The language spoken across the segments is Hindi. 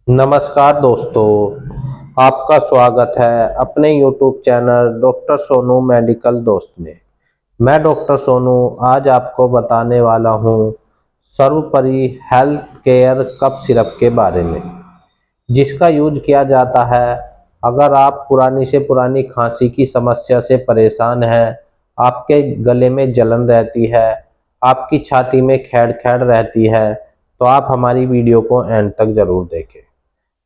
नमस्कार दोस्तों, आपका स्वागत है अपने YouTube channel doctor Sonu medical दोस्त में। मैं डॉक्टर सोनू आज आपको बताने वाला हूँ सर्वोपरि हेल्थ केयर कफ सिरप के बारे में, जिसका यूज किया जाता है अगर आप पुरानी से पुरानी खांसी की समस्या से परेशान हैं, आपके गले में जलन रहती है, आपकी छाती में खैड़-खैड़ रहती है, तो आप हमारी वीडियो को एंड तक ज़रूर देखें।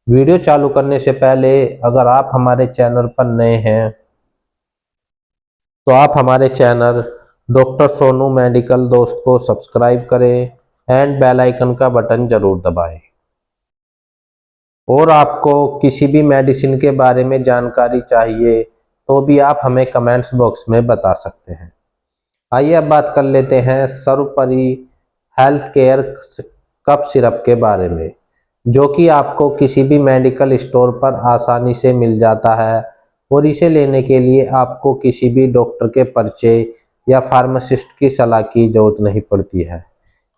वीडियो चालू करने से पहले अगर आप हमारे चैनल पर नए हैं तो आप हमारे चैनल डॉक्टर सोनू मेडिकल दोस्त को सब्सक्राइब करें एंड बेल आइकन का बटन जरूर दबाएं। और आपको किसी भी मेडिसिन के बारे में जानकारी चाहिए तो भी आप हमें कमेंट्स बॉक्स में बता सकते हैं। आइए अब बात कर लेते हैं सर्वोपरि हेल्थ केयर कफ सिरप के बारे में, जो कि आपको किसी भी मेडिकल स्टोर पर आसानी से मिल जाता है और इसे लेने के लिए आपको किसी भी डॉक्टर के पर्चे या फार्मासिस्ट की सलाह की ज़रूरत नहीं पड़ती है।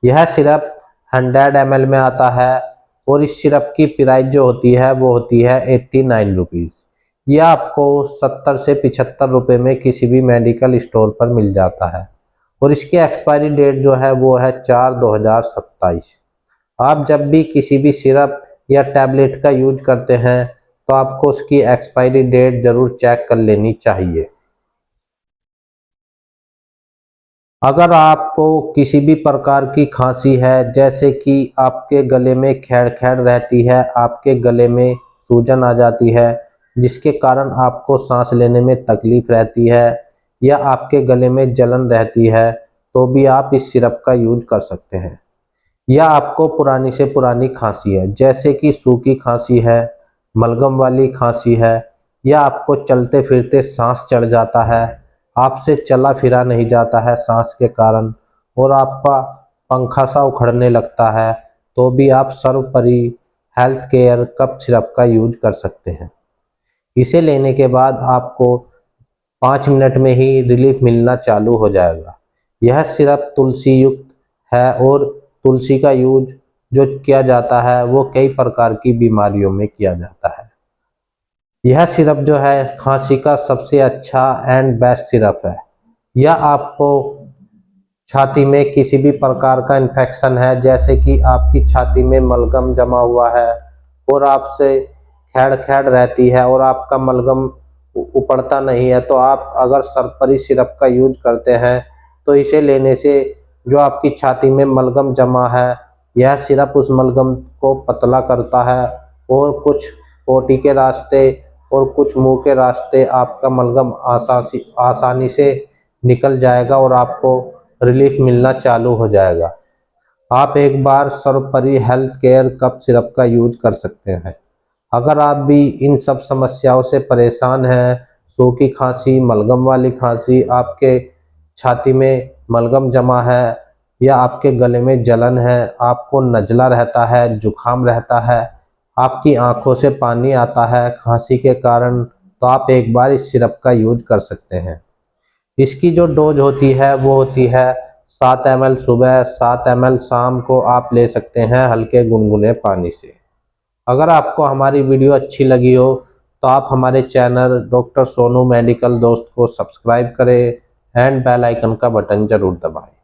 यह सिरप 100 ml में आता है और इस सिरप की प्राइस जो होती है वो होती है 89 रुपीज़। यह आपको 70 से 75 रुपये में किसी भी मेडिकल स्टोर पर मिल जाता है और इसकी एक्सपायरी डेट जो है वो है 4/2027। आप जब भी किसी भी सिरप या टैबलेट का यूज करते हैं तो आपको उसकी एक्सपायरी डेट ज़रूर चेक कर लेनी चाहिए। अगर आपको किसी भी प्रकार की खांसी है, जैसे कि आपके गले में खैड़-खैड़ रहती है, आपके गले में सूजन आ जाती है, जिसके कारण आपको सांस लेने में तकलीफ रहती है या आपके गले में जलन रहती है, तो भी आप इस सिरप का यूज कर सकते हैं। या आपको पुरानी से पुरानी खांसी है, जैसे कि सूखी खांसी है, मलगम वाली खांसी है, या आपको चलते फिरते सांस चढ़ जाता है, आपसे चला फिरा नहीं जाता है सांस के कारण और आपका पंखा सा उखड़ने लगता है, तो भी आप सर्वोपरि हेल्थ केयर कफ सिरप का यूज कर सकते हैं। इसे लेने के बाद आपको 5 मिनट में ही रिलीफ मिलना चालू हो जाएगा। यह सिरप तुलसी युक्त है और तुलसी का यूज जो किया जाता है वो कई प्रकार की बीमारियों में किया जाता है। यह सिरप जो है खांसी का सबसे अच्छा एंड बेस्ट सिरप है। यह आपको छाती में किसी भी प्रकार का इन्फेक्शन है, जैसे कि आपकी छाती में मलगम जमा हुआ है और आपसे खैड़-खैड़ रहती है और आपका मलगम उपड़ता नहीं है, तो आप अगर सर्वोपरि सिरप का यूज करते हैं तो इसे लेने से जो आपकी छाती में मलगम जमा है, यह सिरप उस मलगम को पतला करता है और कुछ पोटी के रास्ते और कुछ मुंह के रास्ते आपका मलगम आसानी से निकल जाएगा और आपको रिलीफ मिलना चालू हो जाएगा। आप एक बार सर्वोपरि हेल्थ केयर कफ सिरप का यूज कर सकते हैं। अगर आप भी इन सब समस्याओं से परेशान हैं, सूखी खांसी, मलगम वाली खांसी, आपके छाती में मलगम जमा है या आपके गले में जलन है, आपको नज़ला रहता है, जुखाम रहता है, आपकी आंखों से पानी आता है खांसी के कारण, तो आप एक बार इस सिरप का यूज कर सकते हैं। इसकी जो डोज होती है वो होती है 7 ml सुबह, 7 ml शाम को आप ले सकते हैं हल्के गुनगुने पानी से। अगर आपको हमारी वीडियो अच्छी लगी हो तो आप हमारे चैनल डॉक्टर सोनू मेडिकल दोस्त को सब्सक्राइब करें एंड बेल आइकन का बटन ज़रूर दबाएं।